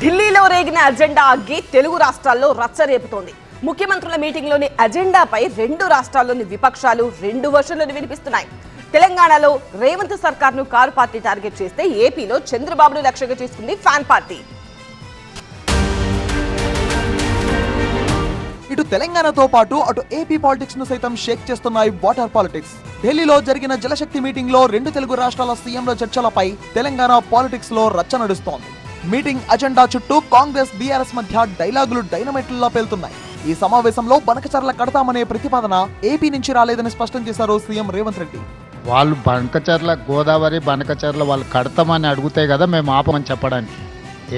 ఢిల్లీలో రేగిన అజెండా అగ్గి తెలుగు రాష్ట్రాల్లో రచ్చరేపుతోంది. ముఖ్యమంత్రుల మీటింగ్లోని అజెండాపై రెండు రాష్ట్రాల్లోని విపక్షాలు రెండు వర్షన్లను వినిపిస్తున్నాయి. తెలంగాణలో రేవంత్ సర్కార్ను కారు పార్టీ టార్గెట్ చేస్తే ఏపీలో చంద్రబాబును లక్ష్యంగా చేసుకుంది ఫ్యాన్ పార్టీ. ఇటు తెలంగాణతో పాటు అటు ఏపీ పాలిటిక్స్ ను సైతం షేక్ చేస్తున్నాయి వాటర్ పాలిటిక్స్. ఢిల్లీలో జరిగిన జలశక్తి మీటింగ్ లో రెండు తెలుగు రాష్ట్రాల సీఎంల చర్చలపై తెలంగాణ పాలిటిక్స్ లో రచ్చ నడుస్తోంది. మీటింగ్ అజెండా చుట్టూ కాంగ్రెస్ బీఆర్ఎస్ మధ్య డైలాగులు డైనమైట్లలో పేలుతున్నాయి. ఈ సమావేశంలో బనకచర్ల కడతామనే ప్రతిపాదన ఏపీ నుంచి రాలేదని స్పష్టం చేశారు సీఎం రేవంత్ రెడ్డి. వాళ్ళు బనకచర్ల గోదావరి బనకచర్ల వాళ్ళు కడతామని అడిగితే కదా మేము ఆపమని చెప్పడానికి.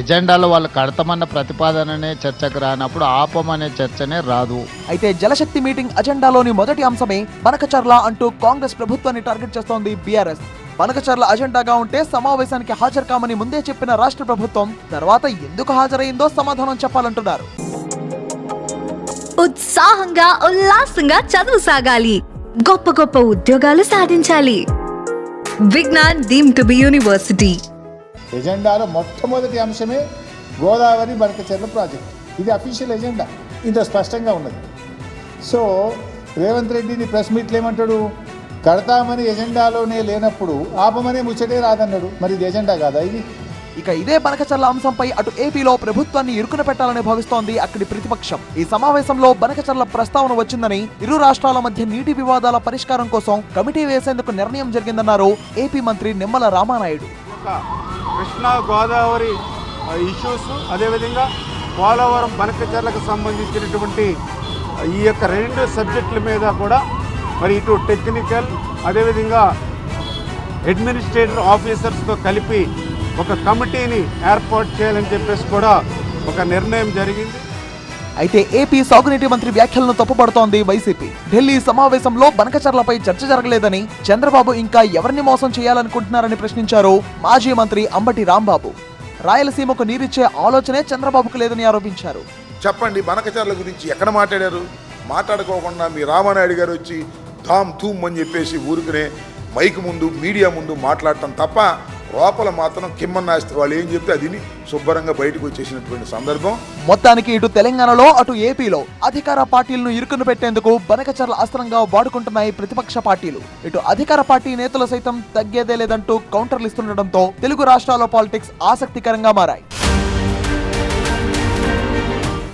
ఎజెండాలో వాళ్ళు కడతామన్న ప్రతిపాదననే చర్చకు రానప్పుడు ఆపమనే చర్చనే రాదు. అయితే జలశక్తి మీటింగ్ అజెండాలోని మొదటి అంశమే బనకచర్ల అంటూ కాంగ్రెస్ ప్రభుత్వాన్ని టార్గెట్ చేస్తోంది బీఆర్ఎస్. బనకచర్ల అజెండాగా ఉంటే సమావేశానికి హాజరు కామని ముందే చెప్పిన రాష్ట్ర ప్రభుత్వం తర్వాత ఎందుకు హాజరైందో సమాధానం చెప్పాలంటున్నారు. ఉత్సాహంగా ఉల్లాసంగా చదువు సాగాలి, గొప్ప గొప్ప ఉద్యోగాలు సాధించాలి. Vignan deemed to be university. ఎజెండాలో మొట్టమొదటి అంశమే గోదావరి బనకచర్ల ప్రాజెక్ట్. ఇది అఫీషియల్ ఎజెండా, ఇంత స్పష్టంగా ఉన్నది. సో రేవంత్ రెడ్డిని ప్రెస్ మీట్లు ఏమంటాడు, కడతామని ఎజెండాలోనే లేనప్పుడు ఆపమనే ముచ్చటే రాదన్నాడు. మరి ఇది ఎజెండా కాదా ఇది? ఇక ఇదే బనకచర్ల అంశంపై అటు ఏపీలో ప్రభుత్వాన్ని ఇరుకున పెట్టాలని భావిస్తోంది అక్కడి ప్రతిపక్షం. ఈ సమావేశంలో బనకచర్ల ప్రస్తావన వచ్చిందని, ఇరు రాష్ట్రాల మధ్య నీటి వివాదాల పరిష్కారం కోసం కమిటీ వేసేందుకు నిర్ణయం జరిగిందన్నారు ఏపీ మంత్రి నిమ్మల రామానాయుడు. కృష్ణా గోదావరి ఇష్యూస్, అదేవిధంగా పోలవరం బనకచర్లకు సంబంధించినటువంటి ఈ యొక్క రెండు సబ్జెక్టుల మీద కూడా మరి ఇటు టెక్నికల్ అదేవిధంగా అడ్మినిస్ట్రేటివ్ ఆఫీసర్స్తో కలిపి ఒక కమిటీని ఏర్పాటు చేయాలని చెప్పేసి కూడా ఒక నిర్ణయం జరిగింది. అయితే ఏపీ సాగునీటి మంత్రి వ్యాఖ్యలను తప్పుపడుతోంది వైసీపీ. ఢిల్లీ సమావేశంలో బనకచర్లపై చర్చ జరగలేదని, చంద్రబాబు ఇంకా ఎవరిని మోసం చేయాలనుకుంటున్నారని ప్రశ్నించారు మాజీ మంత్రి అంబటి రాంబాబు. రాయలసీమకు నీరిచ్చే ఆలోచనే చంద్రబాబుకు లేదని ఆరోపించారు. చెప్పండి, బనకచర్ల గురించి ఎక్కడ మాట్లాడారు? మాట్లాడుకోకుండా మీ రామానాయుడు గారు వచ్చి ధామ్ ధూమ్ అని చెప్పేసి ఊరికనే మైక్ ముందు మీడియా ముందు మాట్లాడటం తప్ప లోపల మాత్రం కిమ్మన్నాస్తే వాళ్ళు ఏం చెప్తే అది శుభ్రంగా బయటకు వచ్చేసినటువంటి సందర్భం. మొత్తానికి ఇటు తెలంగాణలో అటు ఏపీలో అధికార పార్టీలను ఇరుకును పెట్టేందుకు బనకచర్ల అస్త్రంగా వాడుకుంటున్నాయి ప్రతిపక్ష పార్టీలు. ఇటు అధికార పార్టీ నేతలు సైతం తగ్గేదే లేదంటూ కౌంటర్లు ఇస్తుండటంతో తెలుగు రాష్ట్రాల పాలిటిక్స్ ఆసక్తికరంగా మారాయి.